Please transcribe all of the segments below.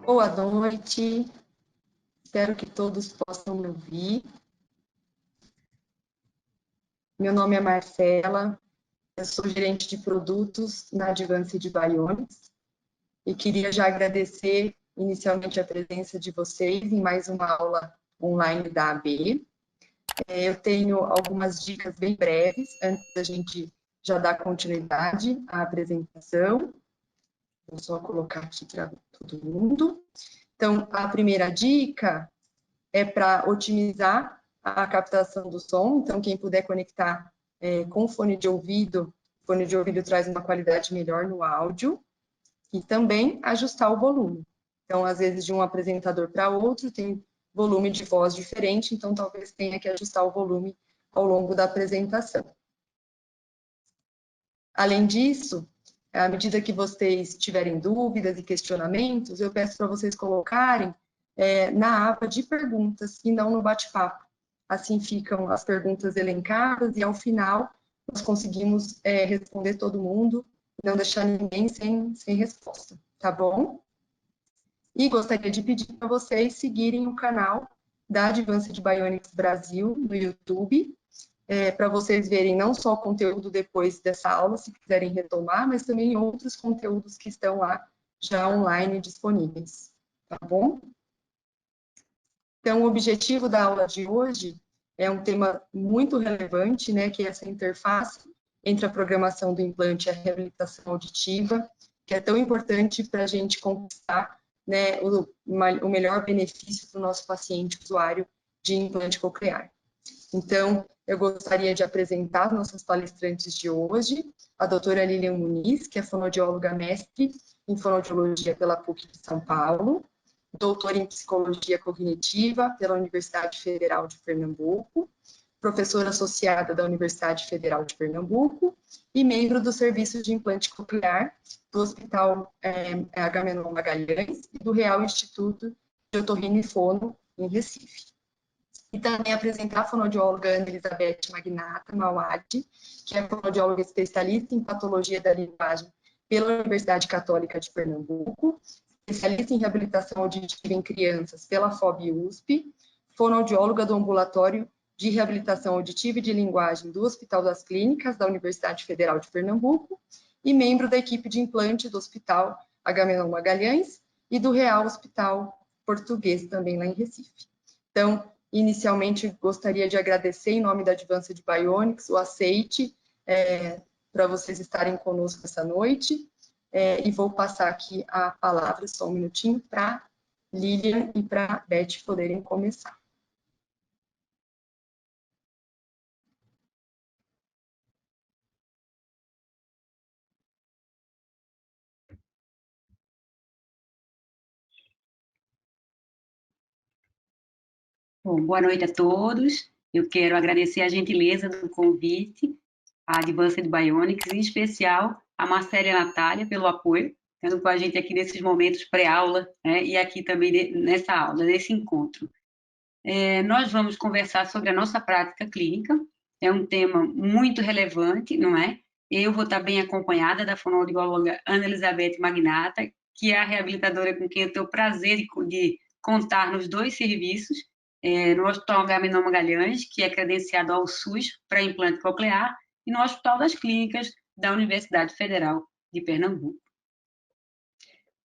Boa noite, espero que todos possam me ouvir. Meu nome é Marcela, eu sou gerente de produtos na Advanced Bionics e queria já agradecer inicialmente a presença de vocês em mais uma aula online da AB. Eu tenho algumas dicas bem breves antes da gente já dar continuidade à apresentação. Vou só colocar aqui para todo mundo. Então, a primeira dica é para otimizar a captação do som. Então, quem puder conectar com fone de ouvido traz uma qualidade melhor no áudio. E também ajustar o volume. Então, às vezes, de um apresentador para outro, tem volume de voz diferente, então talvez tenha que ajustar o volume ao longo da apresentação. Além disso, à medida que vocês tiverem dúvidas e questionamentos, eu peço para vocês colocarem na aba de perguntas e não no bate-papo. Assim ficam as perguntas elencadas e, ao final, nós conseguimos responder todo mundo e não deixar ninguém sem resposta, tá bom? E gostaria de pedir para vocês seguirem o canal da Advanced Bionics Brasil no YouTube, para vocês verem não só o conteúdo depois dessa aula, se quiserem retomar, mas também outros conteúdos que estão lá já online disponíveis, tá bom? Então, o objetivo da aula de hoje é um tema muito relevante, né, que é essa interface entre a programação do implante e a reabilitação auditiva, que é tão importante para a gente conquistar, né, o melhor benefício para o nosso paciente usuário de implante coclear. Então, eu gostaria de apresentar nossas palestrantes de hoje, a doutora Lilian Muniz, que é fonoaudióloga mestre em fonoaudiologia pela PUC de São Paulo, doutora em psicologia cognitiva pela Universidade Federal de Pernambuco, professora associada da Universidade Federal de Pernambuco e membro do Serviço de Implante Coclear do Hospital Agamenon Magalhães e do Real Instituto de Otorrino e Fono, em Recife. E também apresentar a fonoaudióloga Ana Elizabeth Magnata Mauad, que é fonoaudióloga especialista em patologia da linguagem pela Universidade Católica de Pernambuco, especialista em reabilitação auditiva em crianças pela FOB-USP, fonoaudióloga do Ambulatório de Reabilitação Auditiva e de Linguagem do Hospital das Clínicas da Universidade Federal de Pernambuco e membro da equipe de implante do Hospital Agamenon Magalhães e do Real Hospital Português, também lá em Recife. Então, inicialmente, gostaria de agradecer, em nome da Advanced Bionics, o aceite para vocês estarem conosco essa noite. E vou passar aqui a palavra, só um minutinho, para Lilian e para Beth poderem começar. Bom, boa noite a todos. Eu quero agradecer a gentileza do convite à Advanced Bionics, em especial a Marcela e a Natália pelo apoio, estando com a gente aqui nesses momentos pré-aula, né, e aqui também nessa aula, nesse encontro. Nós vamos conversar sobre a nossa prática clínica, é um tema muito relevante, não é? Eu vou estar bem acompanhada da fonoaudióloga Ana Elizabeth Magnata, que é a reabilitadora com quem eu tenho o prazer de contar nos dois serviços, no Hospital Agamenon Magalhães, que é credenciado ao SUS para implante coclear, e no Hospital das Clínicas da Universidade Federal de Pernambuco.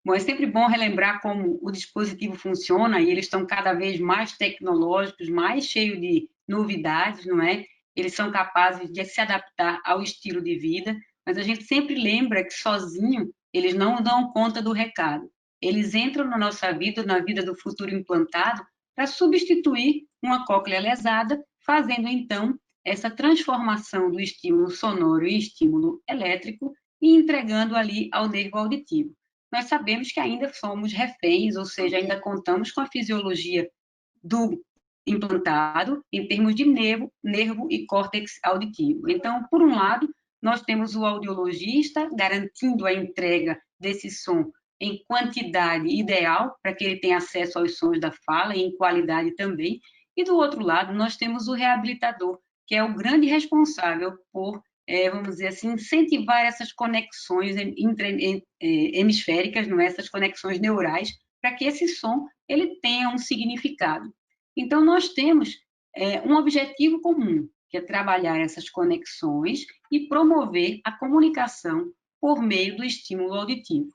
Bom, é sempre bom relembrar como o dispositivo funciona, e eles estão cada vez mais tecnológicos, mais cheios de novidades, não é? Eles são capazes de se adaptar ao estilo de vida, mas a gente sempre lembra que sozinho eles não dão conta do recado. Eles entram na nossa vida, na vida do futuro implantado, para substituir uma cóclea lesada, fazendo então essa transformação do estímulo sonoro em estímulo elétrico e entregando ali ao nervo auditivo. Nós sabemos que ainda somos reféns, ou seja, ainda contamos com a fisiologia do implantado em termos de nervo e córtex auditivo. Então, por um lado, nós temos o audiologista garantindo a entrega desse som em quantidade ideal para que ele tenha acesso aos sons da fala e em qualidade também. E do outro lado, nós temos o reabilitador, que é o grande responsável por vamos dizer assim, incentivar essas conexões hemisféricas, não é? Essas conexões neurais, para que esse som ele tenha um significado. Então, nós temos um objetivo comum, que é trabalhar essas conexões e promover a comunicação por meio do estímulo auditivo.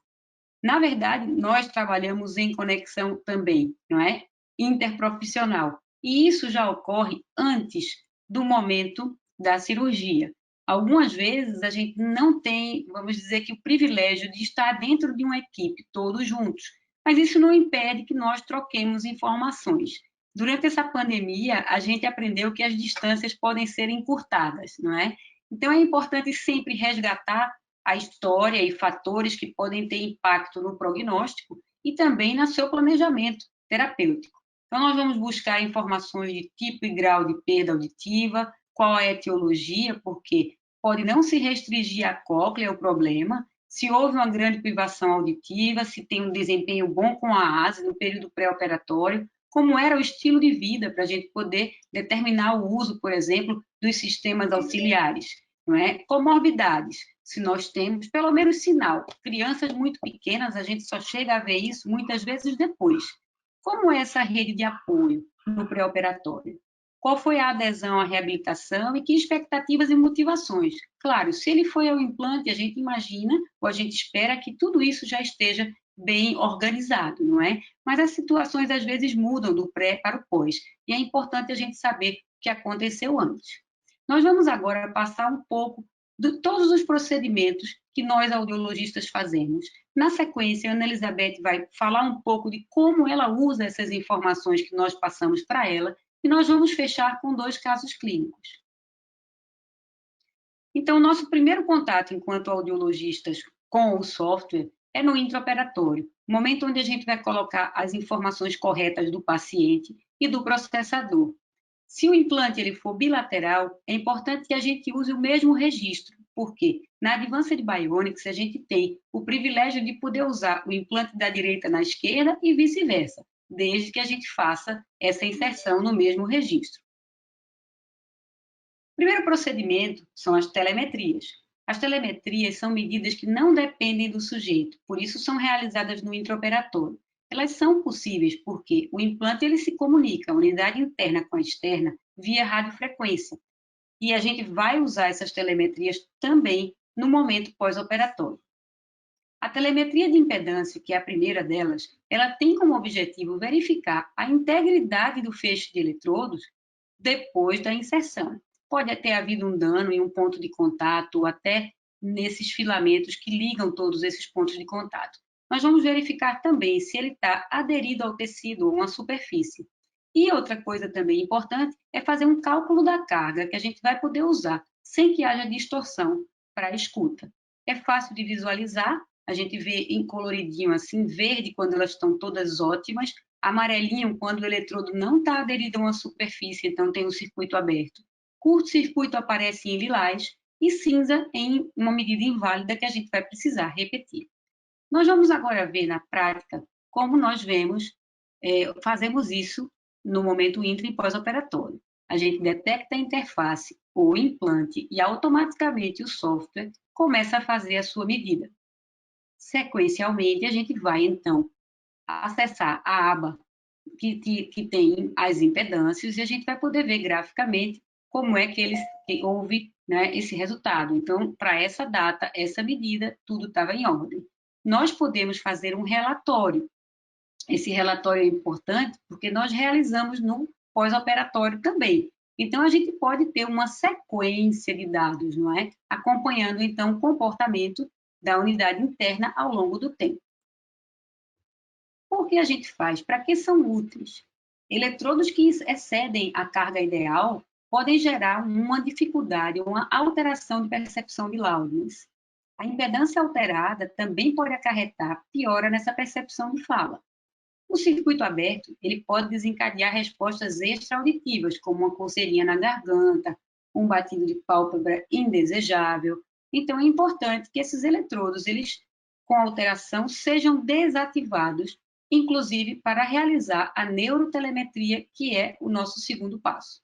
Na verdade, nós trabalhamos em conexão também, não é? Interprofissional. E isso já ocorre antes do momento da cirurgia. Algumas vezes a gente não tem, vamos dizer que o privilégio de estar dentro de uma equipe, todos juntos, mas isso não impede que nós troquemos informações. Durante essa pandemia, a gente aprendeu que as distâncias podem ser encurtadas, não é? Então, é importante sempre resgatar a história e fatores que podem ter impacto no prognóstico e também no seu planejamento terapêutico. Então, nós vamos buscar informações de tipo e grau de perda auditiva, qual é a etiologia, porque pode não se restringir à cóclea o problema, se houve uma grande privação auditiva, se tem um desempenho bom com a ASE no período pré-operatório, como era o estilo de vida para a gente poder determinar o uso, por exemplo, dos sistemas auxiliares, não é? Comorbidades, se nós temos, pelo menos sinal. Crianças muito pequenas, a gente só chega a ver isso muitas vezes depois. Como é essa rede de apoio no pré-operatório? Qual foi a adesão à reabilitação e que expectativas e motivações? Claro, se ele foi ao implante, a gente imagina ou a gente espera que tudo isso já esteja bem organizado, não é? Mas as situações às vezes mudam do pré para o pós, e é importante a gente saber o que aconteceu antes. Nós vamos agora passar um pouco de todos os procedimentos que nós audiologistas fazemos. Na sequência, a Ana Elizabeth vai falar um pouco de como ela usa essas informações que nós passamos para ela, e nós vamos fechar com 2 casos clínicos. Então, o nosso primeiro contato enquanto audiologistas com o software é no intraoperatório, momento onde a gente vai colocar as informações corretas do paciente e do processador. Se o implante ele for bilateral, é importante que a gente use o mesmo registro, porque na Advanced Bionics a gente tem o privilégio de poder usar o implante da direita na esquerda e vice-versa, desde que a gente faça essa inserção no mesmo registro. O primeiro procedimento são as telemetrias. As telemetrias são medidas que não dependem do sujeito, por isso são realizadas no intraoperatório. Elas são possíveis porque o implante ele se comunica, a unidade interna com a externa, via radiofrequência. E a gente vai usar essas telemetrias também no momento pós-operatório. A telemetria de impedância, que é a primeira delas, ela tem como objetivo verificar a integridade do feixe de eletrodos depois da inserção. Pode ter havido um dano em um ponto de contato ou até nesses filamentos que ligam todos esses pontos de contato. Nós vamos verificar também se ele está aderido ao tecido ou uma superfície. E outra coisa também importante é fazer um cálculo da carga que a gente vai poder usar sem que haja distorção para a escuta. É fácil de visualizar, a gente vê em coloridinho assim, verde quando elas estão todas ótimas, amarelinho quando o eletrodo não está aderido a uma superfície, então tem um circuito aberto. Curto-circuito aparece em lilás e cinza em uma medida inválida que a gente vai precisar repetir. Nós vamos agora ver na prática como nós fazemos isso no momento intra e pós-operatório. A gente detecta a interface ou implante e automaticamente o software começa a fazer a sua medida. Sequencialmente, a gente vai, então, acessar a aba que tem as impedâncias e a gente vai poder ver graficamente como é que houve, né, esse resultado. Então, para essa data, essa medida, tudo estava em ordem. Nós podemos fazer um relatório. Esse relatório é importante porque nós realizamos no pós-operatório também. Então, a gente pode ter uma sequência de dados, não é? Acompanhando, então, o comportamento da unidade interna ao longo do tempo. Por que a gente faz? Para que são úteis? Eletrodos que excedem a carga ideal podem gerar uma dificuldade, uma alteração de percepção de loudness. A impedância alterada também pode acarretar piora nessa percepção de fala. O circuito aberto ele pode desencadear respostas extra-auditivas, como uma coceirinha na garganta, um batido de pálpebra indesejável. Então, é importante que esses eletrodos, eles, com alteração, sejam desativados, inclusive para realizar a neurotelemetria, que é o nosso segundo passo.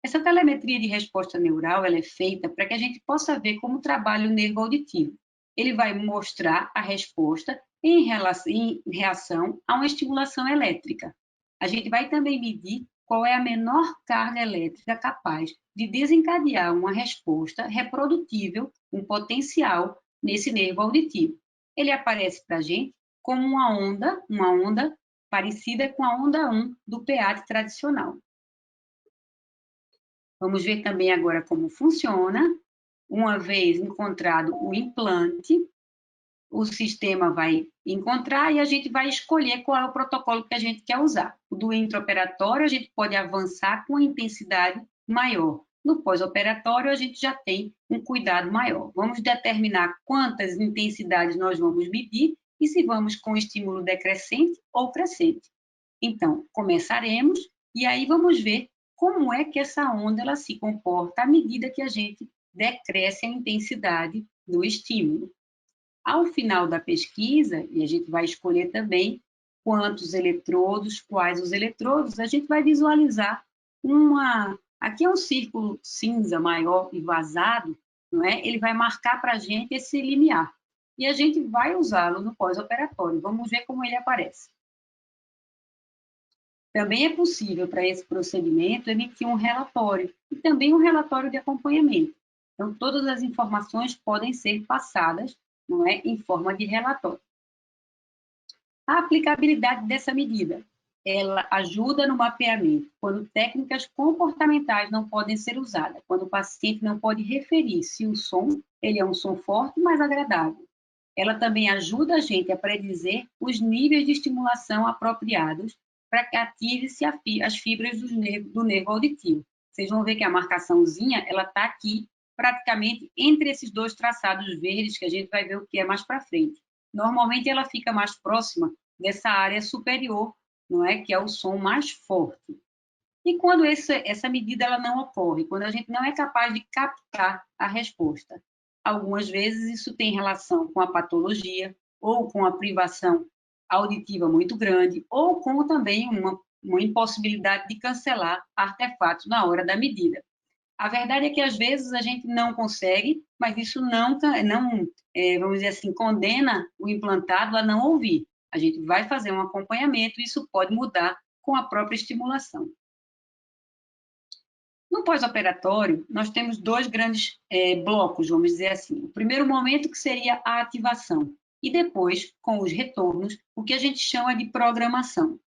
Essa telemetria de resposta neural, ela é feita para que a gente possa ver como trabalha o nervo auditivo. Ele vai mostrar a resposta em reação a uma estimulação elétrica. A gente vai também medir qual é a menor carga elétrica capaz de desencadear uma resposta reprodutível, um potencial nesse nervo auditivo. Ele aparece para a gente como uma onda parecida com a onda 1 do PEAT tradicional. Vamos ver também agora como funciona. Uma vez encontrado o implante, o sistema vai encontrar e a gente vai escolher qual é o protocolo que a gente quer usar. O do intraoperatório, a gente pode avançar com intensidade maior. No pós-operatório, a gente já tem um cuidado maior. Vamos determinar quantas intensidades nós vamos medir e se vamos com estímulo decrescente ou crescente. Então, começaremos e aí vamos ver como é que essa onda ela se comporta à medida que a gente decresce a intensidade do estímulo. Ao final da pesquisa, e a gente vai escolher também quantos eletrodos, quais os eletrodos, a gente vai visualizar aqui é um círculo cinza maior e vazado, não é? Ele vai marcar para a gente esse limiar. E a gente vai usá-lo no pós-operatório. Vamos ver como ele aparece. Também é possível, para esse procedimento, emitir um relatório e também um relatório de acompanhamento. Então, todas as informações podem ser passadas, não é, em forma de relatório. A aplicabilidade dessa medida, ela ajuda no mapeamento, quando técnicas comportamentais não podem ser usadas, quando o paciente não pode referir se o som, ele é um som forte, mas agradável. Ela também ajuda a gente a predizer os níveis de estimulação apropriados para que ative-se as fibras do nervo auditivo. Vocês vão ver que a marcaçãozinha, ela está aqui, praticamente entre esses dois traçados verdes, que a gente vai ver o que é mais para frente. Normalmente, ela fica mais próxima dessa área superior, não é? Que é o som mais forte. E quando essa medida ela não ocorre, quando a gente não é capaz de captar a resposta, algumas vezes isso tem relação com a patologia, ou com a privação auditiva muito grande, ou com também uma impossibilidade de cancelar artefatos na hora da medida. A verdade é que às vezes a gente não consegue, mas isso não vamos dizer assim, condena o implantado a não ouvir. A gente vai fazer um acompanhamento e isso pode mudar com a própria estimulação. No pós-operatório, nós temos dois grandes blocos, vamos dizer assim. O primeiro momento que seria a ativação e depois, com os retornos, o que a gente chama de programação.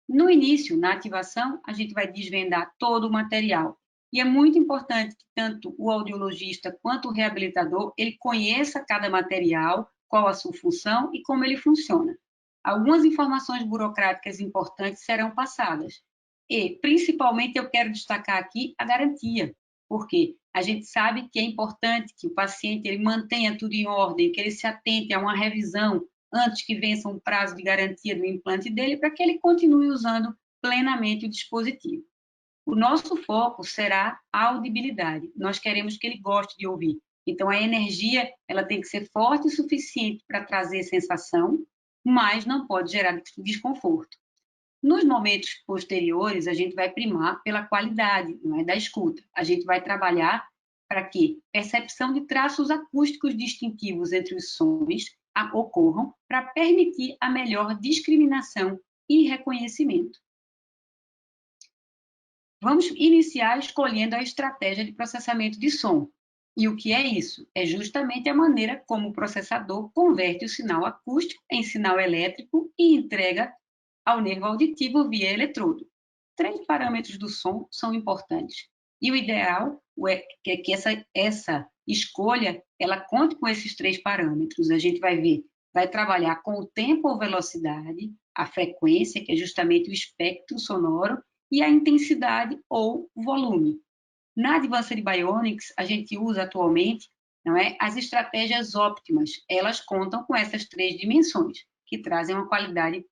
No início, na ativação, a gente vai desvendar todo o material. E é muito importante que tanto o audiologista quanto o reabilitador, ele conheça cada material, qual a sua função e como ele funciona. Algumas informações burocráticas importantes serão passadas. E, principalmente, eu quero destacar aqui a garantia, porque a gente sabe que é importante que o paciente ele mantenha tudo em ordem, que ele se atente a uma revisão antes que vença um prazo de garantia do implante dele, para que ele continue usando plenamente o dispositivo. O nosso foco será a audibilidade. Nós queremos que ele goste de ouvir. Então, a energia ela tem que ser forte o suficiente para trazer sensação, mas não pode gerar desconforto. Nos momentos posteriores, a gente vai primar pela qualidade, não é, da escuta. A gente vai trabalhar para que percepção de traços acústicos distintivos entre os sons ocorram para permitir a melhor discriminação e reconhecimento. Vamos iniciar escolhendo a estratégia de processamento de som. E o que é isso? É justamente a maneira como o processador converte o sinal acústico em sinal elétrico e entrega ao nervo auditivo via eletrodo. 3 parâmetros do som são importantes. E o ideal é que essa escolha ela conte com esses 3 parâmetros. A gente vai trabalhar com o tempo ou velocidade, a frequência, que é justamente o espectro sonoro, e a intensidade ou volume. Na Advanced Bionics, a gente usa atualmente, não é, as estratégias óptimas. Elas contam com essas 3 dimensões, que trazem uma qualidade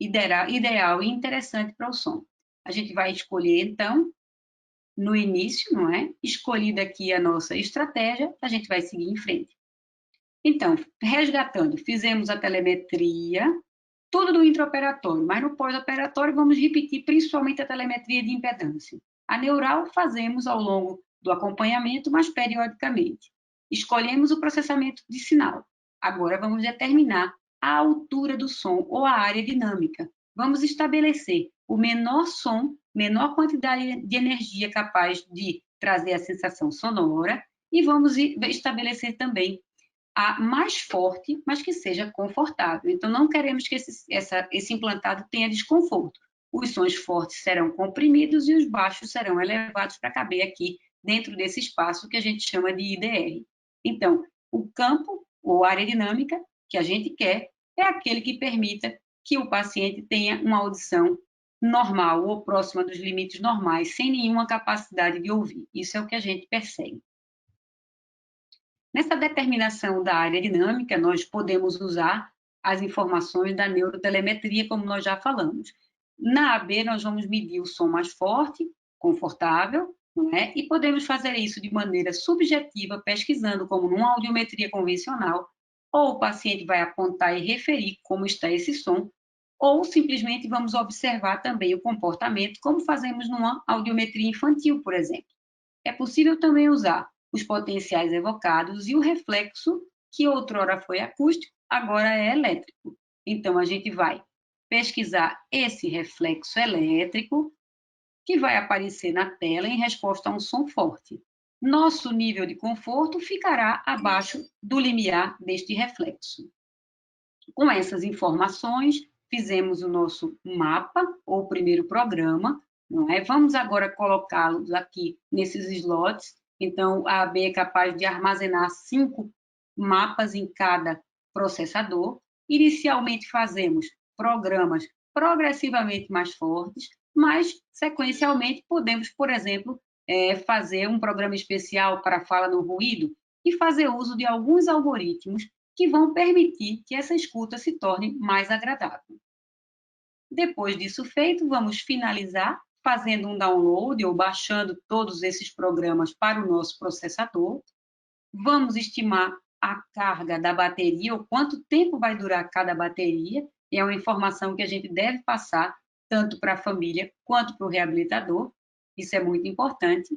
ideal e interessante para o som. A gente vai escolher, então, no início, não é? Escolhida aqui a nossa estratégia, a gente vai seguir em frente. Então, resgatando, fizemos a telemetria, tudo do intraoperatório, mas no pós-operatório vamos repetir principalmente a telemetria de impedância. A neural fazemos ao longo do acompanhamento, mas periodicamente. Escolhemos o processamento de sinal. Agora vamos determinar a altura do som ou a área dinâmica. Vamos estabelecer o menor som, menor quantidade de energia capaz de trazer a sensação sonora e vamos estabelecer também a mais forte, mas que seja confortável. Então, não queremos que esse implantado tenha desconforto. Os sons fortes serão comprimidos e os baixos serão elevados para caber aqui dentro desse espaço que a gente chama de IDR. Então, o campo ou área dinâmica que a gente quer é aquele que permita que o paciente tenha uma audição normal ou próxima dos limites normais, sem nenhuma capacidade de ouvir. Isso é o que a gente persegue. Nessa determinação da área dinâmica, nós podemos usar as informações da neurotelemetria, como nós já falamos. Na AB, nós vamos medir o som mais forte, confortável, não é? E podemos fazer isso de maneira subjetiva, pesquisando como numa audiometria convencional, ou o paciente vai apontar e referir como está esse som, ou simplesmente vamos observar também o comportamento, como fazemos numa audiometria infantil, por exemplo. É possível também usar os potenciais evocados e o reflexo, que outrora foi acústico, agora é elétrico. Então, a gente vai pesquisar esse reflexo elétrico, que vai aparecer na tela em resposta a um som forte. Nosso nível de conforto ficará abaixo do limiar deste reflexo. Com essas informações, fizemos o nosso mapa, ou primeiro programa, não é? Vamos agora colocá-los aqui nesses slots. Então, a AB é capaz de armazenar 5 mapas em cada processador. Inicialmente, fazemos programas progressivamente mais fortes, mas, sequencialmente, podemos, por exemplo, fazer um programa especial para fala no ruído e fazer uso de alguns algoritmos que vão permitir que essa escuta se torne mais agradável. Depois disso feito, vamos finalizar fazendo um download ou baixando todos esses programas para o nosso processador. Vamos estimar a carga da bateria, ou quanto tempo vai durar cada bateria, e é uma informação que a gente deve passar tanto para a família quanto para o reabilitador, isso é muito importante.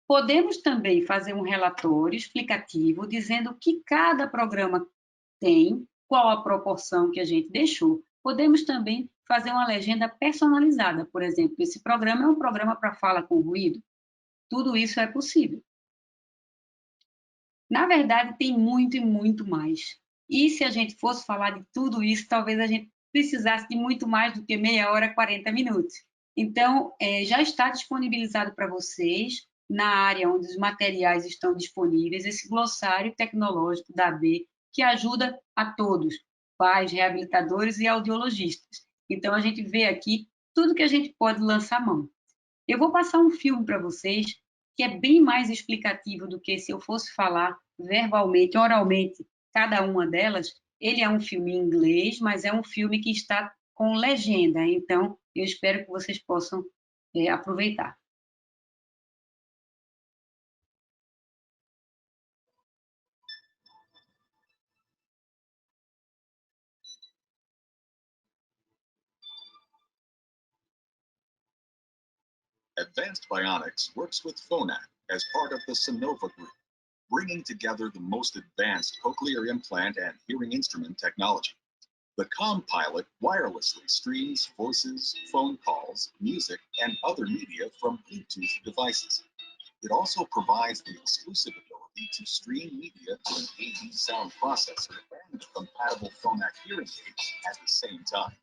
Podemos também fazer um relatório explicativo dizendo o que cada programa tem, qual a proporção que a gente deixou. Podemos também fazer uma legenda personalizada, por exemplo, esse programa é um programa para fala com ruído. Tudo isso é possível. Na verdade, tem muito e muito mais. E se a gente fosse falar de tudo isso, talvez a gente precisasse de muito mais do que meia hora, 40 minutos. Então, já está disponibilizado para vocês, na área onde os materiais estão disponíveis, esse glossário tecnológico da AB, que ajuda a todos, pais, reabilitadores e audiologistas. Então, a gente vê aqui tudo que a gente pode lançar mão. Eu vou passar um filme para vocês, que é bem mais explicativo do que se eu fosse falar verbalmente, oralmente, cada uma delas. Ele é um filme em inglês, mas é um filme que está com legenda, então eu espero que vocês possam aproveitar. Advanced Bionics works with Phonak as part of the Sonova Group, bringing together the most advanced cochlear implant and hearing instrument technology. The ComPilot wirelessly streams voices, phone calls, music, and other media from Bluetooth devices. It also provides the exclusive ability to stream media to an AV sound processor and compatible Phonak hearing aids at the same time.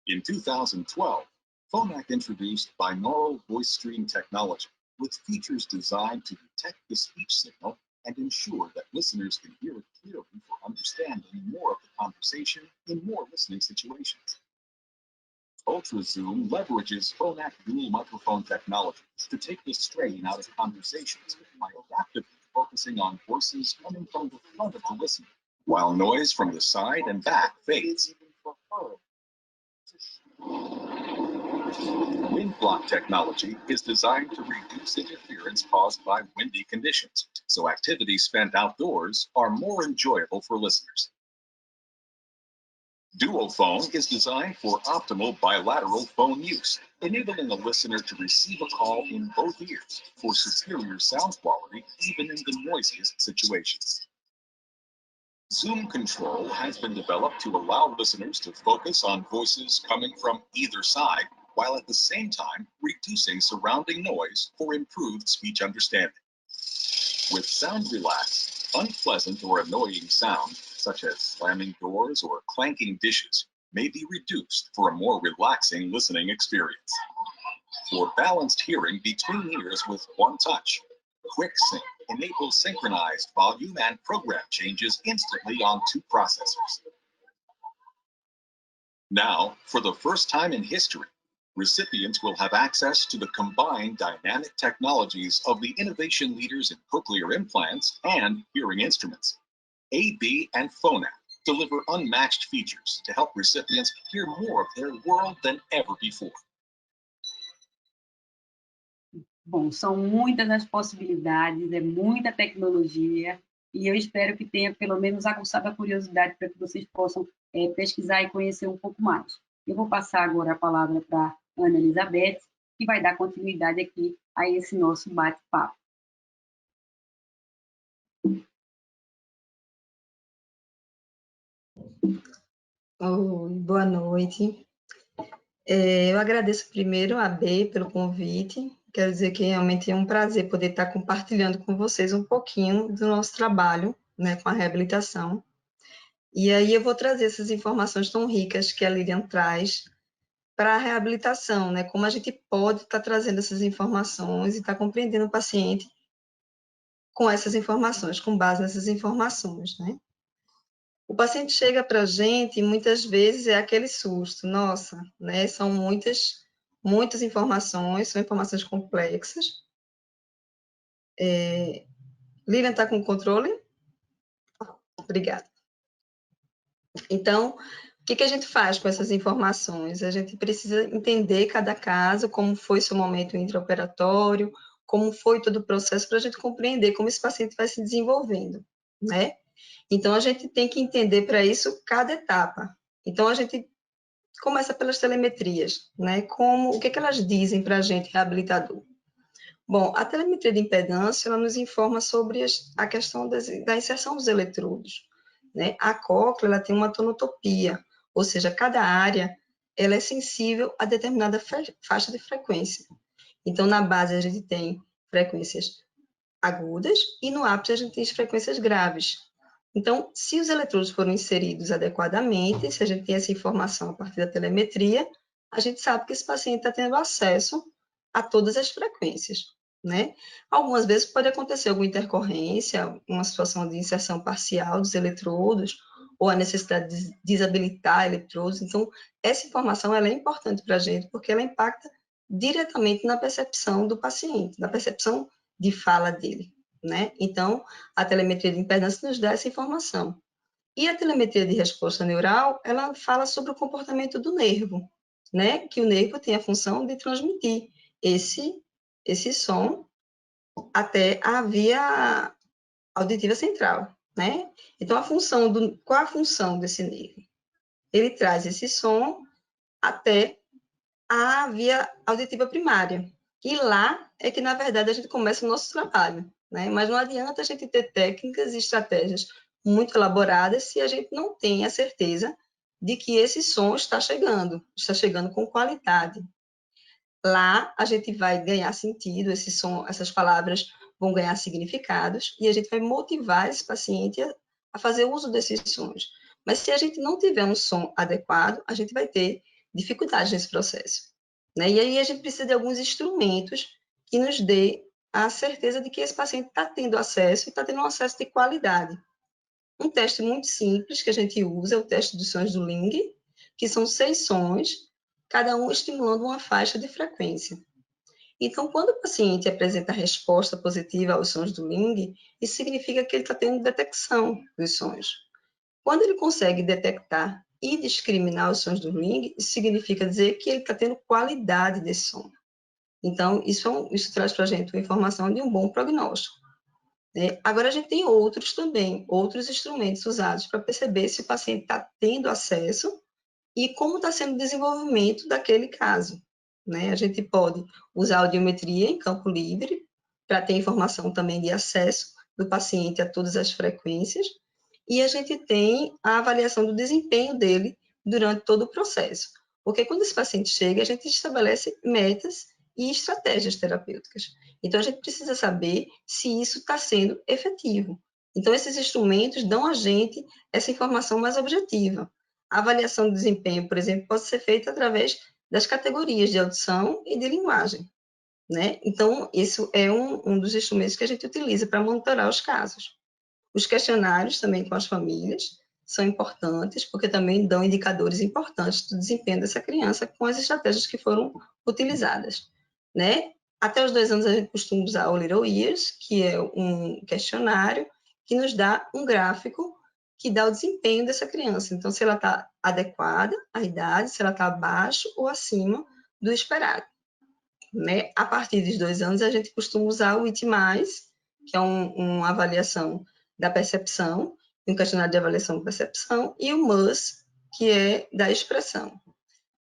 In 2012, Phonak introduced binaural voice stream technology with features designed to detect the speech signal and ensure that listeners can hear it clearly for understanding more of the conversation in more listening situations. UltraZoom leverages Phonak dual microphone technologies to take the strain out of conversations by adaptively focusing on voices coming from the front of the listener, while noise from the side and back fades. Wind block technology is designed to reduce interference caused by windy conditions, so activities spent outdoors are more enjoyable for listeners. Duophone is designed for optimal bilateral phone use, enabling a listener to receive a call in both ears for superior sound quality, even in the noisiest situations. Zoom control has been developed to allow listeners to focus on voices coming from either side, while at the same time reducing surrounding noise for improved speech understanding. With Sound Relax, unpleasant or annoying sound, such as slamming doors or clanking dishes, may be reduced for a more relaxing listening experience. For balanced hearing between ears with one touch, QuickSync enables synchronized volume and program changes instantly on 2 processors. Now, for the first time in history, recipients will have access to the combined dynamic technologies of the innovation leaders in cochlear implants and hearing instruments. AB and Phonak deliver unmatched features to help recipients hear more of their world than ever before. Bom, são muitas as possibilidades, é muita tecnologia, e eu espero que tenha pelo menos aguçado a curiosidade para que vocês possam pesquisar e conhecer um pouco mais. Eu vou passar agora a palavra para a Ana Elizabeth, que vai dar continuidade aqui a esse nosso bate-papo. Boa noite. Eu agradeço primeiro a B pelo convite. Quero dizer que realmente é um prazer poder estar compartilhando com vocês um pouquinho do nosso trabalho, né, com a reabilitação. E aí eu vou trazer essas informações tão ricas que a Lilian traz para a reabilitação, né, como a gente pode estar trazendo essas informações e estar compreendendo o paciente com essas informações, com base nessas informações, né. O paciente chega para a gente e muitas vezes é aquele susto, nossa, né? São muitas informações, são informações complexas. Lilian está com o controle? Obrigada. Então, o que a gente faz com essas informações? A gente precisa entender cada caso, como foi seu momento intraoperatório, como foi todo o processo, para a gente compreender como esse paciente vai se desenvolvendo, né? Então, a gente tem que entender para isso cada etapa. Então, a gente começa pelas telemetrias, né? O que elas dizem para a gente, reabilitador? Bom, a telemetria de impedância, ela nos informa sobre a questão da inserção dos eletrodos, né? A cóclea, ela tem uma tonotopia, ou seja, cada área, ela é sensível a determinada faixa de frequência. Então, na base, a gente tem frequências agudas e no ápice a gente tem as frequências graves. Então, se os eletrodos foram inseridos adequadamente, se a gente tem essa informação a partir da telemetria, a gente sabe que esse paciente está tendo acesso a todas as frequências, né? Algumas vezes pode acontecer alguma intercorrência, uma situação de inserção parcial dos eletrodos, ou a necessidade de desabilitar eletrodos. Então, essa informação ela é importante para a gente, porque ela impacta diretamente na percepção do paciente, na percepção de fala dele, né? Então, a telemetria de impedância nos dá essa informação. E a telemetria de resposta neural, ela fala sobre o comportamento do nervo, né? Que o nervo tem a função de transmitir esse som até a via auditiva central, né? Então, qual a função desse nervo? Ele traz esse som até a via auditiva primária. E lá é que, na verdade, a gente começa o nosso trabalho, né? Mas não adianta a gente ter técnicas e estratégias muito elaboradas se a gente não tem a certeza de que esse som está chegando com qualidade. Lá a gente vai ganhar sentido, esse som, essas palavras vão ganhar significados e a gente vai motivar esse paciente a fazer uso desses sons. Mas se a gente não tiver um som adequado, a gente vai ter dificuldade nesse processo, né? E aí a gente precisa de alguns instrumentos que nos dê a certeza de que esse paciente está tendo acesso e está tendo um acesso de qualidade. Um teste muito simples que a gente usa é o teste dos sons do Ling, que são 6 sons, cada um estimulando uma faixa de frequência. Então, quando o paciente apresenta resposta positiva aos sons do Ling, isso significa que ele está tendo detecção dos sons. Quando ele consegue detectar e discriminar os sons do Ling, isso significa dizer que ele está tendo qualidade desse som. Então, isso traz para a gente uma informação de um bom prognóstico. né? Agora, a gente tem outros também, outros instrumentos usados para perceber se o paciente está tendo acesso e como está sendo o desenvolvimento daquele caso, né? A gente pode usar a audiometria em campo livre, para ter informação também de acesso do paciente a todas as frequências, e a gente tem a avaliação do desempenho dele durante todo o processo. Porque quando esse paciente chega, a gente estabelece metas e estratégias terapêuticas. Então, a gente precisa saber se isso está sendo efetivo. Então, esses instrumentos dão a gente essa informação mais objetiva. A avaliação do desempenho, por exemplo, pode ser feita através das categorias de audição e de linguagem, né? Então, isso é um dos instrumentos que a gente utiliza para monitorar os casos. Os questionários também com as famílias são importantes, porque também dão indicadores importantes do desempenho dessa criança com as estratégias que foram utilizadas, né? Até os 2 anos a gente costuma usar o Little Ears, que é um questionário que nos dá um gráfico que dá o desempenho dessa criança. Então, se ela está adequada à idade, se ela está abaixo ou acima do esperado, né? A partir dos 2 anos, a gente costuma usar o IT+, que é uma avaliação da percepção, um questionário de avaliação de percepção, e o MUS, que é da expressão.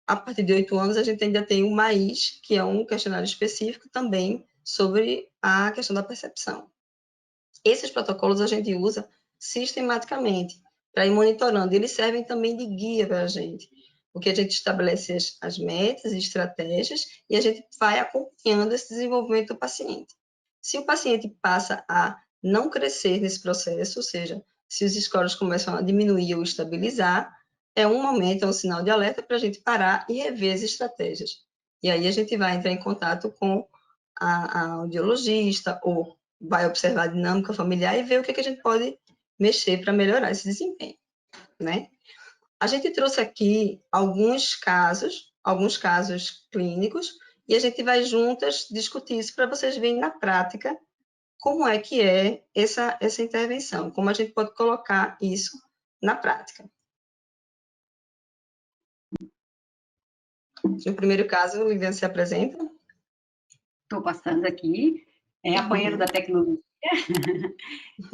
A partir de 8 anos, a gente ainda tem o MAIS, que é um questionário específico também sobre a questão da percepção. Esses protocolos a gente usa sistematicamente para ir monitorando. Eles servem também de guia para a gente, porque a gente estabelece as metas e estratégias e a gente vai acompanhando esse desenvolvimento do paciente. Se o paciente passa a não crescer nesse processo, ou seja, se os scores começam a diminuir ou estabilizar, é um momento, é um sinal de alerta para a gente parar e rever as estratégias. E aí a gente vai entrar em contato com a audiologista ou vai observar a dinâmica familiar e ver o que a gente pode mexer para melhorar esse desempenho, né? A gente trouxe aqui alguns casos clínicos, e a gente vai juntas discutir isso para vocês verem na prática como é que é essa intervenção, como a gente pode colocar isso na prática. No primeiro caso, Lilian se apresenta. Estou passando aqui, apanhando da tecnologia.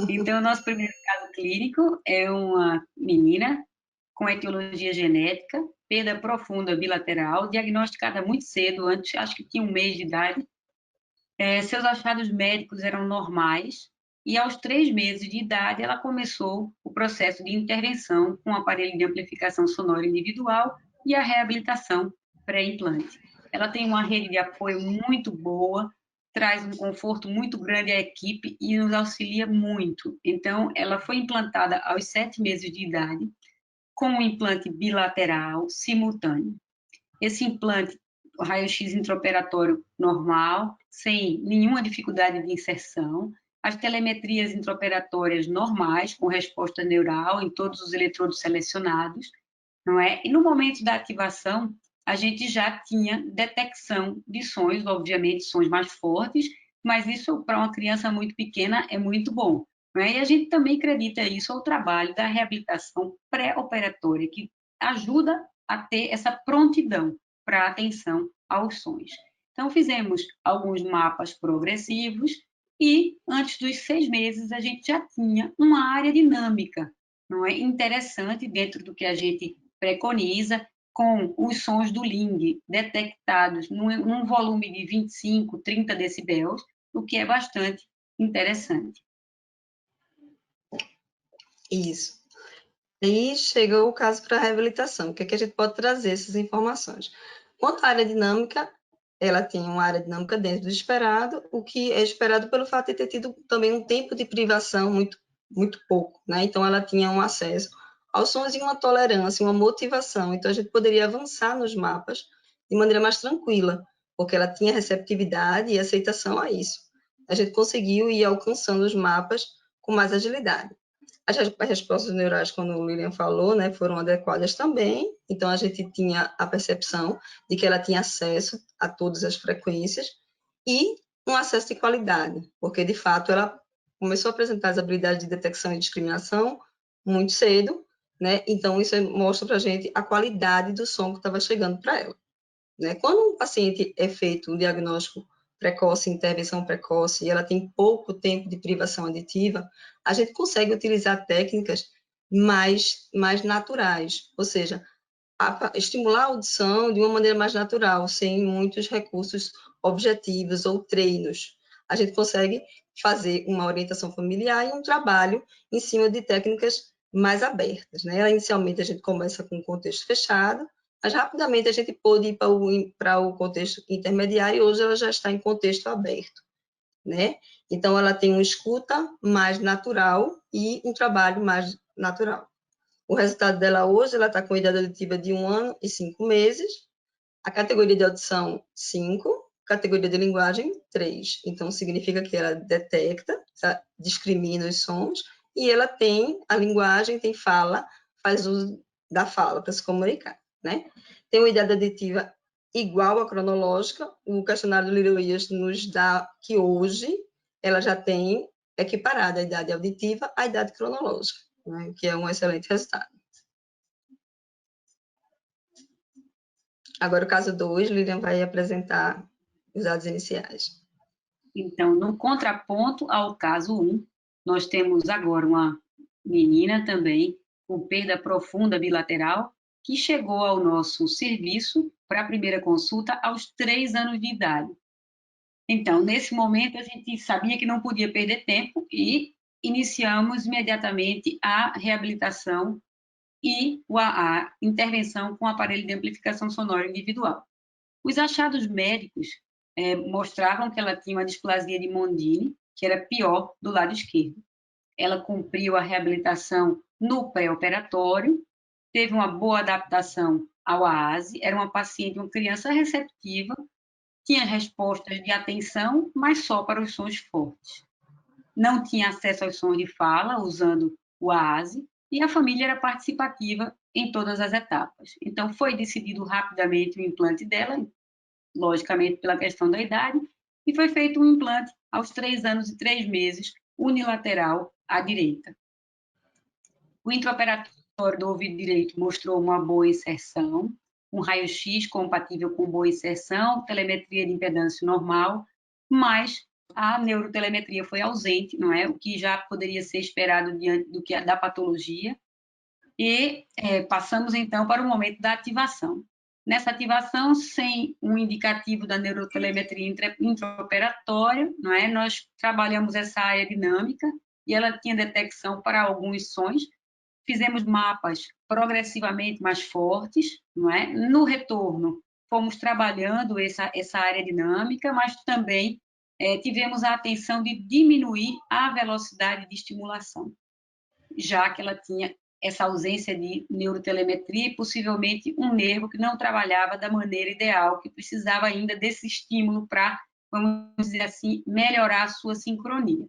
Então, o nosso primeiro caso clínico é uma menina com etiologia genética, perda profunda bilateral, diagnosticada muito cedo, antes, acho que tinha 1 mês de idade. Seus achados médicos eram normais, e aos 3 meses de idade ela começou o processo de intervenção com o aparelho de amplificação sonora individual e a reabilitação pré-implante. Ela tem uma rede de apoio muito boa, traz um conforto muito grande à equipe e nos auxilia muito. Então, ela foi implantada aos 7 meses de idade, com um implante bilateral simultâneo. Esse implante, o raio-x intraoperatório normal, sem nenhuma dificuldade de inserção, as telemetrias intraoperatórias normais, com resposta neural em todos os eletrodos selecionados, não é? E no momento da ativação, a gente já tinha detecção de sons, obviamente sons mais fortes, mas isso para uma criança muito pequena é muito bom. Não é? E a gente também acredita isso ao trabalho da reabilitação pré-operatória, que ajuda a ter essa prontidão para atenção aos sons. Então, fizemos alguns mapas progressivos e, antes dos 6 meses, a gente já tinha uma área dinâmica, não é? Interessante dentro do que a gente preconiza, com os sons do Ling detectados num volume de 25, 30 decibéis, o que é bastante interessante. Isso. E chega o caso para a reabilitação. O que é que a gente pode trazer essas informações? Quanto à área dinâmica, ela tem uma área dinâmica dentro do esperado, o que é esperado pelo fato de ter tido também um tempo de privação muito pouco, né? Então, ela tinha um acesso aos sons e uma tolerância, uma motivação. Então, a gente poderia avançar nos mapas de maneira mais tranquila, porque ela tinha receptividade e aceitação a isso. A gente conseguiu ir alcançando os mapas com mais agilidade. As respostas neurais, como o Lilian falou, né, foram adequadas também, então a gente tinha a percepção de que ela tinha acesso a todas as frequências e um acesso de qualidade, porque, de fato, ela começou a apresentar as habilidades de detecção e discriminação muito cedo, né, então isso mostra para a gente a qualidade do som que estava chegando para ela. Né? Quando um paciente é feito um diagnóstico precoce, intervenção precoce, e ela tem pouco tempo de privação aditiva, a gente consegue utilizar técnicas mais naturais, ou seja, estimular a audição de uma maneira mais natural, sem muitos recursos objetivos ou treinos. A gente consegue fazer uma orientação familiar e um trabalho em cima de técnicas mais abertas, né? Inicialmente, a gente começa com um contexto fechado, mas rapidamente a gente pode ir para o contexto intermediário e hoje ela já está em contexto aberto, né? Então, ela tem uma escuta mais natural e um trabalho mais natural. O resultado dela hoje, ela está com idade auditiva de 1 ano e 5 meses, a categoria de audição 5, categoria de linguagem 3. Então, significa que ela detecta, discrimina os sons, e ela tem a linguagem, tem fala, faz uso da fala para se comunicar, né? Tem uma idade auditiva igual à cronológica, o questionário do Little Ears nos dá que hoje ela já tem equiparada a idade auditiva à idade cronológica, né? Que é um excelente resultado. Agora, o caso 2, Lilian vai apresentar os dados iniciais. Então, no contraponto ao caso 1, nós temos agora uma menina também com perda profunda bilateral que chegou ao nosso serviço para a primeira consulta aos 3 anos de idade. Então, nesse momento, a gente sabia que não podia perder tempo e iniciamos imediatamente a reabilitação e a intervenção com o aparelho de amplificação sonora individual. Os achados médicos mostravam que ela tinha uma displasia de Mondini, que era pior do lado esquerdo. Ela cumpriu a reabilitação no pré-operatório, teve uma boa adaptação ao AASE, era uma paciente, uma criança receptiva, tinha respostas de atenção, mas só para os sons fortes. Não tinha acesso aos sons de fala, usando o AASE, e a família era participativa em todas as etapas. Então, foi decidido rapidamente o implante dela, logicamente pela questão da idade, e foi feito um implante aos 3 anos e 3 meses, unilateral à direita. O intraoperatório do ouvido direito mostrou uma boa inserção, um raio-x compatível com boa inserção, telemetria de impedância normal, mas a neurotelemetria foi ausente, não é? O que já poderia ser esperado diante da patologia, e passamos então para o momento da ativação. Nessa ativação, sem um indicativo da neurotelemetria intraoperatória, não é? Nós trabalhamos essa área dinâmica e ela tinha detecção para alguns sons. Fizemos mapas progressivamente mais fortes, não é? No retorno, fomos trabalhando essa área dinâmica, mas também tivemos a atenção de diminuir a velocidade de estimulação, já que ela tinha essa ausência de neurotelemetria e possivelmente um nervo que não trabalhava da maneira ideal, que precisava ainda desse estímulo para, vamos dizer assim, melhorar a sua sincronia.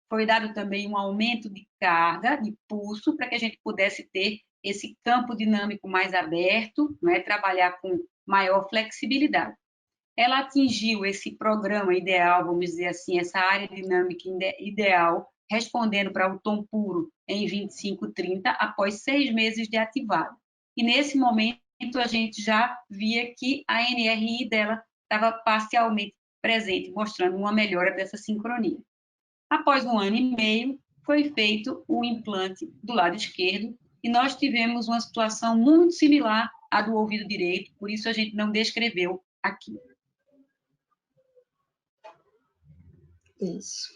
Foi dado também um aumento de carga, de pulso, para que a gente pudesse ter esse campo dinâmico mais aberto, né, trabalhar com maior flexibilidade. Ela atingiu esse programa ideal, vamos dizer assim, essa área dinâmica ideal, respondendo para o tom puro em 25-30, após 6 meses de ativado. E nesse momento a gente já via que a NRI dela estava parcialmente presente, mostrando uma melhora dessa sincronia. Após 1 ano e meio, foi feito o implante do lado esquerdo e nós tivemos uma situação muito similar à do ouvido direito, por isso a gente não descreveu aqui. Isso.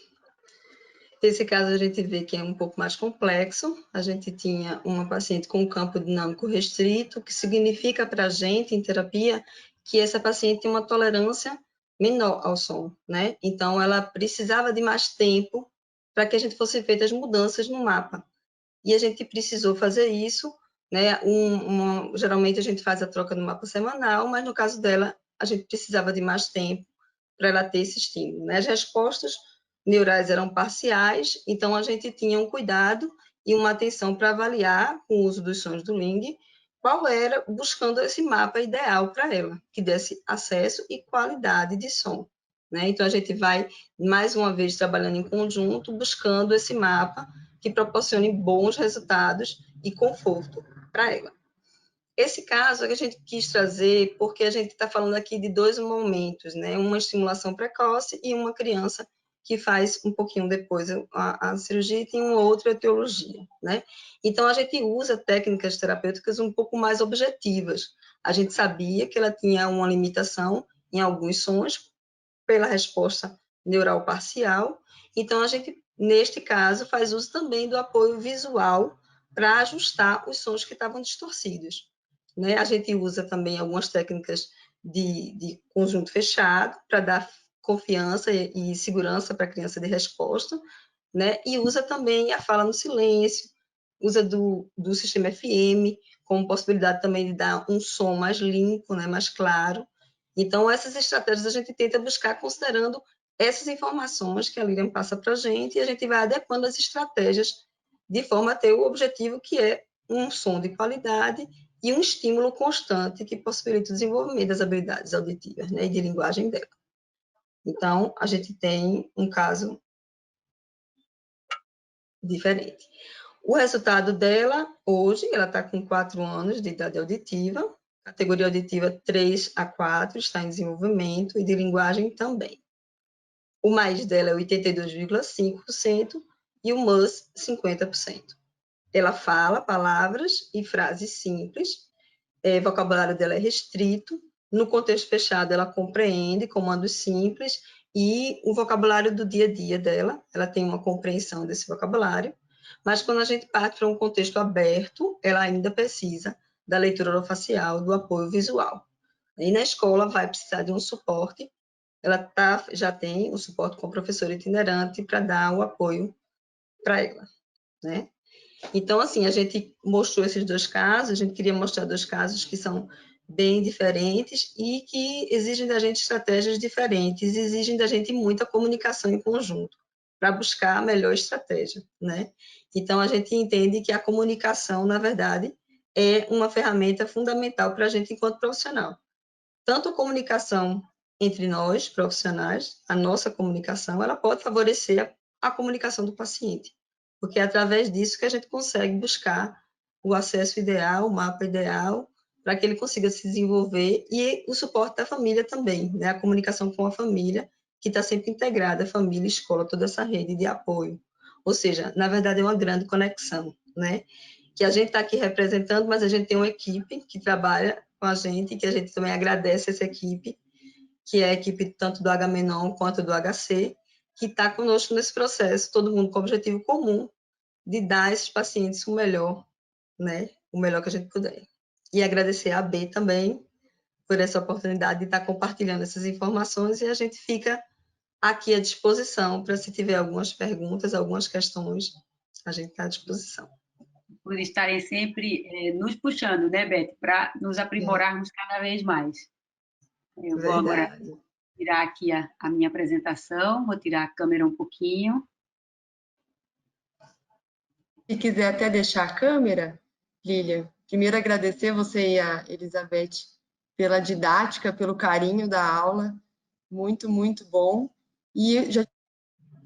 Nesse caso, a gente vê que é um pouco mais complexo. A gente tinha uma paciente com campo dinâmico restrito, que significa para a gente, em terapia, que essa paciente tem uma tolerância menor ao som, né? Então, ela precisava de mais tempo para que a gente fosse feitas mudanças no mapa. E a gente precisou fazer isso, né? Geralmente, a gente faz a troca do mapa semanal, mas no caso dela, a gente precisava de mais tempo para ela ter esse estímulo, né? As respostas neurais eram parciais, então a gente tinha um cuidado e uma atenção para avaliar, com o uso dos sons do Ling, qual era, buscando esse mapa ideal para ela, que desse acesso e qualidade de som, né? Então a gente vai, mais uma vez, trabalhando em conjunto, buscando esse mapa que proporcione bons resultados e conforto para ela. Esse caso que a gente quis trazer porque a gente está falando aqui de 2 momentos, né? Uma estimulação precoce e uma criança que faz um pouquinho depois a cirurgia e tem uma outra etiologia, né? Então, a gente usa técnicas terapêuticas um pouco mais objetivas. A gente sabia que ela tinha uma limitação em alguns sons pela resposta neural parcial, então a gente, neste caso, faz uso também do apoio visual para ajustar os sons que estavam distorcidos, né? A gente usa também algumas técnicas de conjunto fechado para dar confiança e segurança para a criança de resposta, né? E usa também a fala no silêncio, usa do sistema FM, como possibilidade também de dar um som mais limpo, né? Mais claro. Então, essas estratégias a gente tenta buscar considerando essas informações que a Lilian passa para a gente e a gente vai adequando as estratégias de forma a ter o objetivo que é um som de qualidade e um estímulo constante que possibilita o desenvolvimento das habilidades auditivas, né, e de linguagem dela. Então, a gente tem um caso diferente. O resultado dela, hoje, ela está com 4 anos de idade auditiva, categoria auditiva 3 a 4, está em desenvolvimento, e de linguagem também. O mais dela é 82,5% e o MUS 50%. Ela fala palavras e frases simples, o vocabulário dela é restrito, no contexto fechado ela compreende comandos simples e o vocabulário do dia a dia dela, ela tem uma compreensão desse vocabulário, mas quando a gente parte para um contexto aberto, ela ainda precisa da leitura orofacial, do apoio visual. E na escola vai precisar de um suporte, ela já tem um suporte com o professor itinerante para dar o apoio para ela, né? Então, assim, a gente mostrou esses 2 casos, a gente queria mostrar 2 casos que são bem diferentes e que exigem da gente estratégias diferentes, exigem da gente muita comunicação em conjunto para buscar a melhor estratégia, né? Então, a gente entende que a comunicação, na verdade, é uma ferramenta fundamental para a gente enquanto profissional. Tanto a comunicação entre nós, profissionais, a nossa comunicação, ela pode favorecer a comunicação do paciente, porque é através disso que a gente consegue buscar o acesso ideal, o mapa ideal, para que ele consiga se desenvolver, e o suporte da família também, né? A comunicação com a família, que está sempre integrada, família, escola, toda essa rede de apoio. Ou seja, na verdade, é uma grande conexão, né? Que a gente está aqui representando, mas a gente tem uma equipe que trabalha com a gente, que a gente também agradece essa equipe, que é a equipe tanto do H-Menon quanto do HC, que está conosco nesse processo, todo mundo com o objetivo comum de dar a esses pacientes o melhor, né? O melhor que a gente puder. E agradecer a B também por essa oportunidade de estar compartilhando essas informações, e a gente fica aqui à disposição para, se tiver algumas perguntas, algumas questões, a gente está à disposição. Por estarem sempre nos puxando, né, Beth, para nos aprimorarmos cada vez mais. Eu vou agora tirar aqui a minha apresentação, vou tirar a câmera um pouquinho. Se quiser até deixar a câmera, Lilian, primeiro agradecer você e a Elizabeth pela didática, pelo carinho da aula, muito, muito bom. E já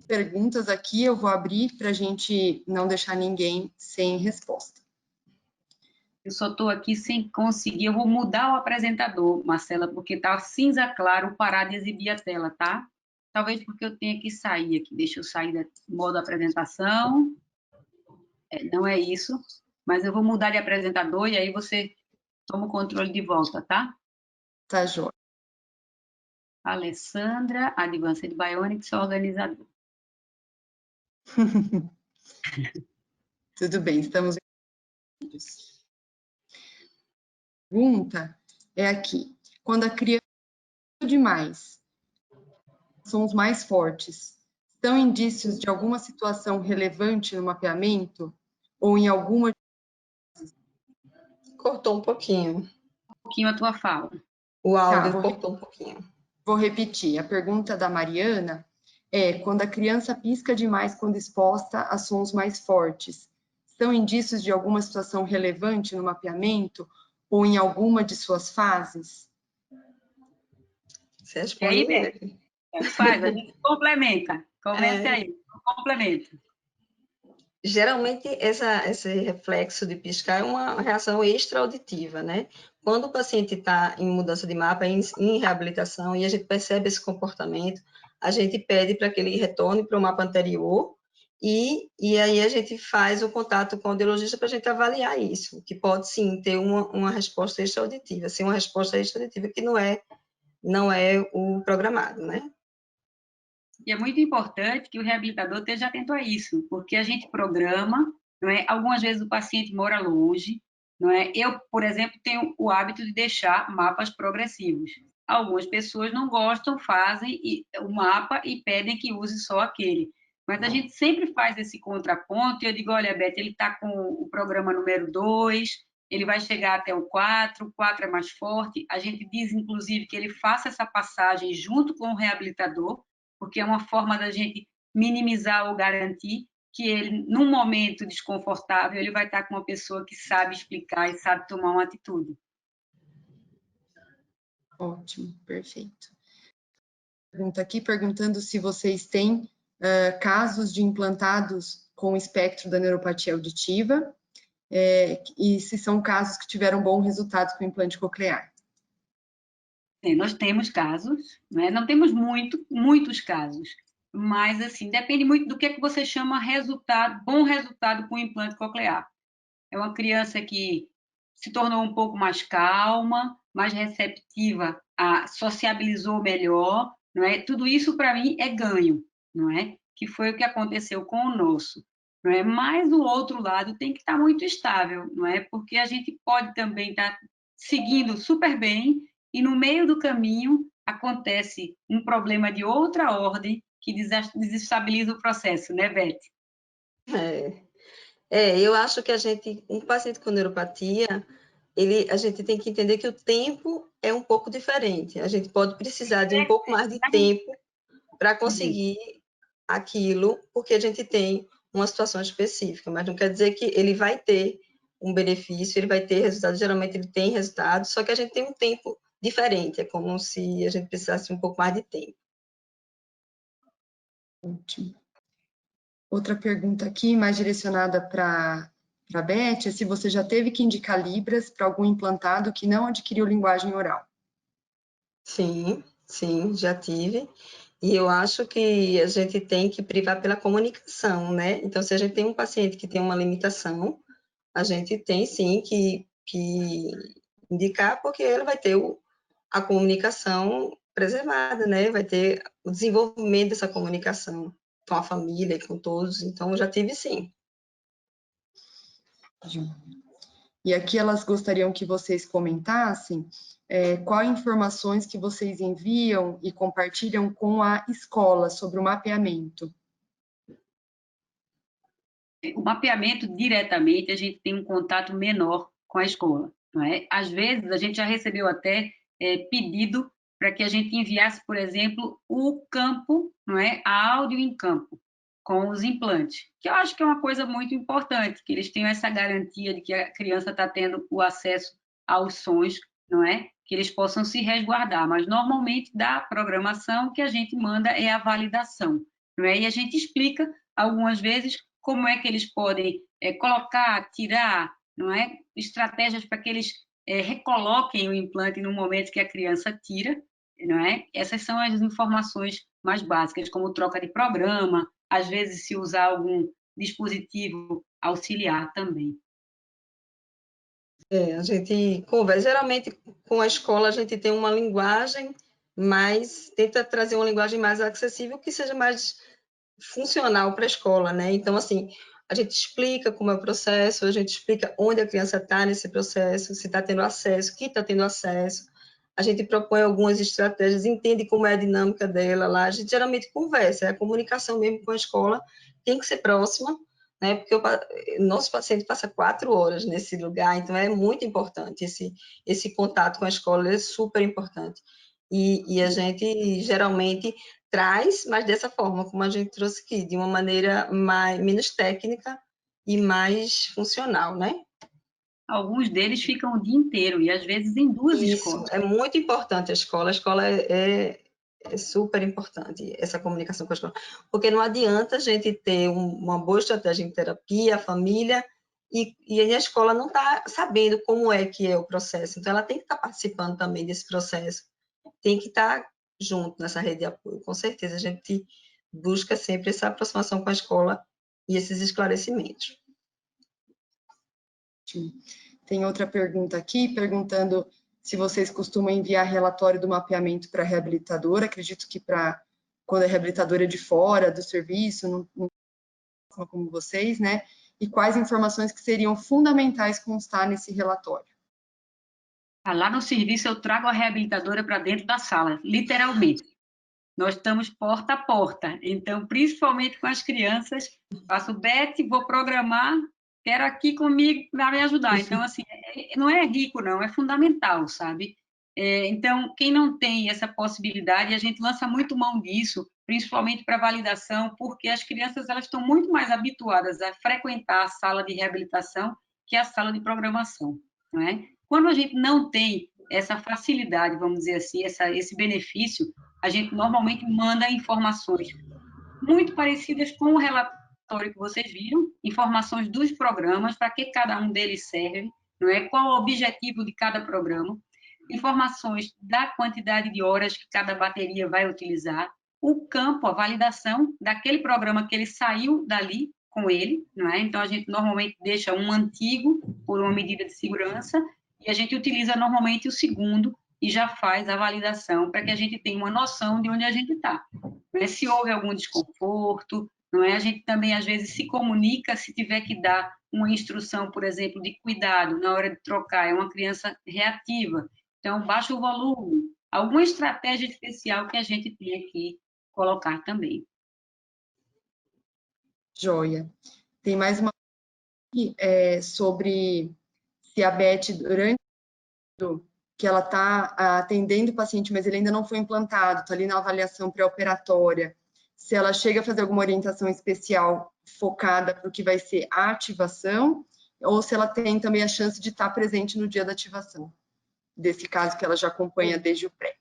perguntas aqui, eu vou abrir para a gente não deixar ninguém sem resposta. Eu só estou aqui sem conseguir, eu vou mudar o apresentador, Marcela, porque está cinza claro, parar de exibir a tela, tá? Talvez porque eu tenha que sair aqui, deixa eu sair do modo apresentação. Não é isso, mas eu vou mudar de apresentador e aí você toma o controle de volta, tá? Tá, joia. Alessandra, Advanced Bionics, organizador. Tudo bem, estamos em pergunta é aqui. Quando a criança demais, são os mais fortes, são indícios de alguma situação relevante no mapeamento ou em alguma... Cortou um pouquinho. Um pouquinho a tua fala. O áudio cortou um pouquinho. Vou repetir. A pergunta da Mariana é: quando a criança pisca demais quando exposta a sons mais fortes, são indícios de alguma situação relevante no mapeamento ou em alguma de suas fases? Você responde aí, faz, a gente complementa. Comece aí, complemento. Geralmente, esse reflexo de piscar é uma reação extra-auditiva, né? Quando o paciente está em mudança de mapa, em reabilitação, e a gente percebe esse comportamento, a gente pede para que ele retorne para o mapa anterior, e aí a gente faz o contato com o audiologista para a gente avaliar isso, que pode sim ter uma resposta extra-auditiva, assim, uma resposta extra-auditiva que não é o programado, né? E é muito importante que o reabilitador esteja atento a isso, porque a gente programa, não é? Algumas vezes o paciente mora longe, não é? Eu, por exemplo, tenho o hábito de deixar mapas progressivos. Algumas pessoas não gostam, fazem o mapa e pedem que use só aquele. Mas a gente sempre faz esse contraponto e eu digo, olha, Beth, ele está com o programa número 2, ele vai chegar até o 4 é mais forte. A gente diz, inclusive, que ele faça essa passagem junto com o reabilitador, porque é uma forma da gente minimizar ou garantir que ele, num momento desconfortável, ele vai estar com uma pessoa que sabe explicar e sabe tomar uma atitude. Ótimo, perfeito. Pergunta aqui perguntando se vocês têm casos de implantados com espectro da neuropatia auditiva e se são casos que tiveram bom resultado com implante coclear. Nós temos casos, né? Não temos muitos casos, mas assim, depende muito do que é que você chama bom resultado com implante coclear. É uma criança que se tornou um pouco mais calma, mais receptiva, sociabilizou melhor, não é? Tudo isso para mim é ganho, não é? Que foi o que aconteceu com o nosso, não é? Mas o outro lado tem que estar muito estável, não é? Porque a gente pode também estar seguindo super bem e no meio do caminho acontece um problema de outra ordem que desestabiliza o processo, né, Beth? Eu acho que um paciente com neuropatia, a gente tem que entender que o tempo é um pouco diferente. A gente pode precisar de um pouco mais de tempo para conseguir aquilo, porque a gente tem uma situação específica, mas não quer dizer que ele vai ter um benefício, ele vai ter resultado, geralmente ele tem resultado, só que a gente tem um tempo diferente, é como se a gente precisasse um pouco mais de tempo. Ótimo. Outra pergunta aqui, mais direcionada para a Beth, é se você já teve que indicar Libras para algum implantado que não adquiriu linguagem oral. Sim, já tive. E eu acho que a gente tem que privar pela comunicação, né? Então, se a gente tem um paciente que tem uma limitação, a gente tem sim que indicar, porque ele vai ter a comunicação preservada, né? Vai ter o desenvolvimento dessa comunicação com a família e com todos. Então, já tive sim. E aqui elas gostariam que vocês comentassem quais informações que vocês enviam e compartilham com a escola sobre o mapeamento. O mapeamento, diretamente, a gente tem um contato menor com a escola, não é? Às vezes, a gente já recebeu até pedido para que a gente enviasse, por exemplo, o campo, não é? A áudio em campo, com os implantes, que eu acho que é uma coisa muito importante, que eles tenham essa garantia de que a criança está tendo o acesso aos sons, não é? Que eles possam se resguardar, mas normalmente da programação que a gente manda é a validação, não é? E a gente explica algumas vezes como é que eles podem colocar, tirar, não é? Estratégias para que eles recoloquem o implante no momento que a criança tira, não é? Essas são as informações mais básicas, como troca de programa, às vezes se usar algum dispositivo auxiliar também. A gente conversa, geralmente com a escola a gente tem uma linguagem, mas tenta trazer uma linguagem mais acessível, que seja mais funcional para a escola, né? Então, assim, a gente explica como é o processo, a gente explica onde a criança está nesse processo, se está tendo acesso, que está tendo acesso, a gente propõe algumas estratégias, entende como é a dinâmica dela lá, a gente geralmente conversa, a comunicação mesmo com a escola tem que ser próxima, né? Porque o nosso paciente passa 4 horas nesse lugar, então é muito importante esse contato com a escola, é super importante. E a gente geralmente traz, mas dessa forma, como a gente trouxe aqui, de uma maneira menos técnica e mais funcional, né? Alguns deles ficam o dia inteiro, e às vezes em 2 escolas. Isso, é muito importante a escola é super importante essa comunicação com a escola, porque não adianta a gente ter uma boa estratégia em terapia, a família, e a escola não está sabendo como é que é o processo, então ela tem que estar participando também desse processo, tem que estar junto nessa rede de apoio, com certeza a gente busca sempre essa aproximação com a escola e esses esclarecimentos. Tem outra pergunta aqui, perguntando se vocês costumam enviar relatório do mapeamento para a reabilitadora. Acredito que para quando a reabilitadora é de fora do serviço, não como vocês, né? E quais informações que seriam fundamentais constar nesse relatório? Lá no serviço eu trago a reabilitadora para dentro da sala, literalmente. Nós estamos porta a porta, então, principalmente com as crianças, faço Beth, vou programar, quero aqui comigo para me ajudar. Então, assim, não é rico, não, é fundamental, sabe? Então, quem não tem essa possibilidade, a gente lança muito mão disso, principalmente para validação, porque as crianças elas estão muito mais habituadas a frequentar a sala de reabilitação que a sala de programação, não é? Quando a gente não tem essa facilidade, vamos dizer assim, esse benefício, a gente normalmente manda informações muito parecidas com o relatório que vocês viram, informações dos programas, para que cada um deles serve, não é? Qual o objetivo de cada programa, informações da quantidade de horas que cada bateria vai utilizar, o campo, a validação daquele programa que ele saiu dali com ele, não é? Então, a gente normalmente deixa um antigo por uma medida de segurança e a gente utiliza normalmente o segundo e já faz a validação para que a gente tenha uma noção de onde a gente está. Se houve algum desconforto, não é? A gente também, às vezes, se comunica se tiver que dar uma instrução, por exemplo, de cuidado na hora de trocar, é uma criança reativa, então baixa o volume, alguma estratégia especial que a gente tenha que colocar também. Joia. Tem mais uma aqui, sobre se a Beth, durante que ela está atendendo o paciente, mas ele ainda não foi implantado, está ali na avaliação pré-operatória, se ela chega a fazer alguma orientação especial focada para o que vai ser a ativação, ou se ela tem também a chance de estar presente no dia da ativação, desse caso que ela já acompanha desde o pré.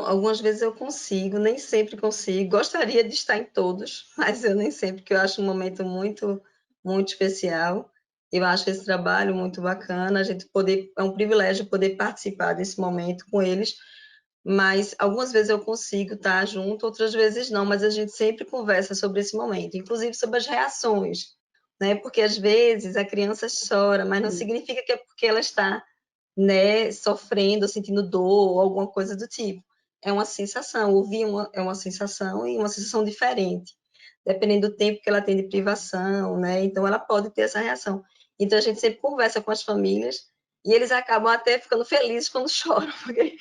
Algumas vezes eu consigo, nem sempre consigo. Gostaria de estar em todos, mas eu nem sempre, porque eu acho um momento muito, muito especial. Eu acho esse trabalho muito bacana, é um privilégio poder participar desse momento com eles, mas algumas vezes eu consigo estar junto, outras vezes não, mas a gente sempre conversa sobre esse momento, inclusive sobre as reações, né? Porque às vezes a criança chora, mas não significa que é porque ela está, né, sofrendo, sentindo dor ou alguma coisa do tipo. É uma sensação, ouvir é uma sensação e uma sensação diferente, dependendo do tempo que ela tem de privação, né? Então ela pode ter essa reação. Então a gente sempre conversa com as famílias e eles acabam até ficando felizes quando choram, porque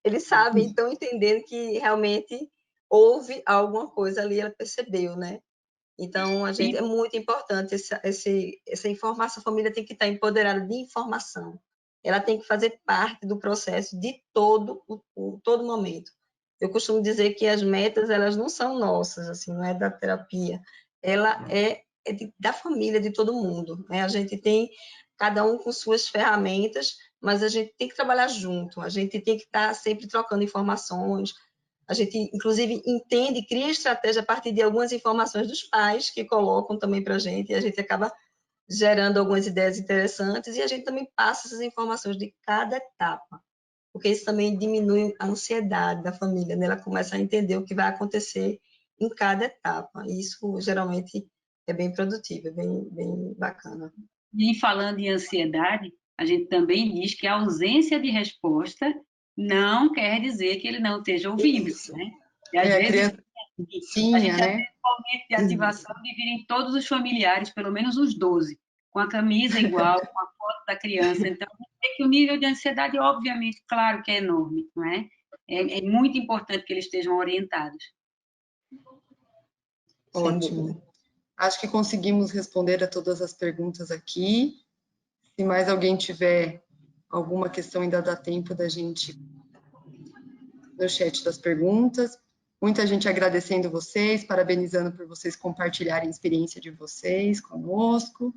eles sabem, estão entendendo que realmente houve alguma coisa ali, ela percebeu, né? Então, é muito importante essa informação, a família tem que estar empoderada de informação. Ela tem que fazer parte do processo de todo momento. Eu costumo dizer que as metas, elas não são nossas, assim, não é da terapia. Ela da família, de todo mundo, né? A gente tem cada um com suas ferramentas, mas a gente tem que trabalhar junto, a gente tem que estar sempre trocando informações. A gente, inclusive, entende, cria estratégia a partir de algumas informações dos pais que colocam também para a gente, e a gente acaba gerando algumas ideias interessantes, e a gente também passa essas informações de cada etapa, porque isso também diminui a ansiedade da família, né? Ela começa a entender o que vai acontecer em cada etapa, e isso geralmente é bem produtivo, é bem bacana. E falando em ansiedade, a gente também diz que a ausência de resposta não quer dizer que ele não esteja ouvindo, né? E às vezes a gente já tem um momento de ativação de virem todos os familiares, pelo menos os 12, com a camisa igual, com a foto da criança. Então, é que o nível de ansiedade, obviamente, claro que é enorme, não é? É muito importante que eles estejam orientados. Ótimo. Acho que conseguimos responder a todas as perguntas aqui. Se mais alguém tiver alguma questão, ainda dá tempo da gente no chat das perguntas. Muita gente agradecendo vocês, parabenizando por vocês compartilharem a experiência de vocês conosco.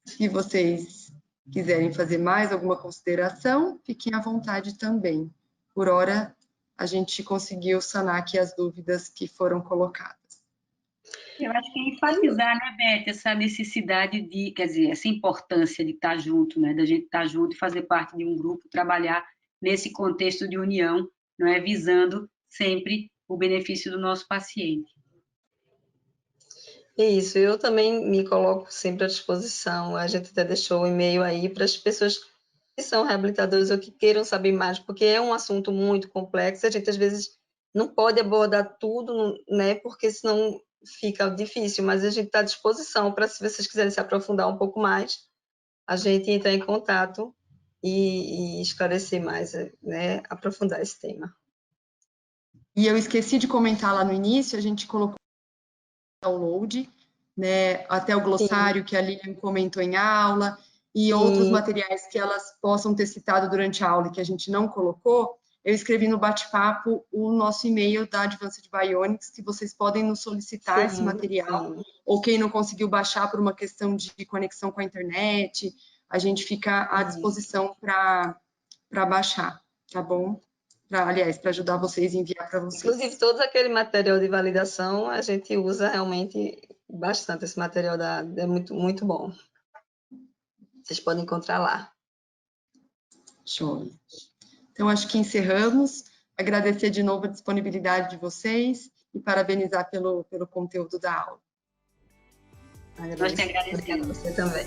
Se vocês quiserem fazer mais alguma consideração, fiquem à vontade também. Por hora, a gente conseguiu sanar aqui as dúvidas que foram colocadas. Eu acho que é enfatizar, né, Beth, essa necessidade de, quer dizer, essa importância de estar junto, né, da gente estar junto e fazer parte de um grupo, trabalhar nesse contexto de união, não é, visando sempre o benefício do nosso paciente. Isso, eu também me coloco sempre à disposição. A gente até deixou o e-mail aí para as pessoas que são reabilitadores ou que queiram saber mais, porque é um assunto muito complexo. A gente às vezes não pode abordar tudo, né? Porque senão fica difícil. Mas a gente está à disposição para, se vocês quiserem se aprofundar um pouco mais, a gente entrar em contato e esclarecer mais, né? Aprofundar esse tema. E eu esqueci de comentar lá no início, a gente colocou download, né, até o glossário que a Lilian comentou em aula, e outros materiais que elas possam ter citado durante a aula e que a gente não colocou, eu escrevi no bate-papo o nosso e-mail da Advanced Bionics, que vocês podem nos solicitar esse material, ou quem não conseguiu baixar por uma questão de conexão com a internet, a gente fica à disposição para baixar, tá bom? Aliás, para ajudar vocês e enviar para vocês. Inclusive, todo aquele material de validação, a gente usa realmente bastante. Esse material é muito, muito bom. Vocês podem encontrar lá. Show. Então, acho que encerramos. Agradecer de novo a disponibilidade de vocês e parabenizar pelo conteúdo da aula. Nós te agradecemos. Você também.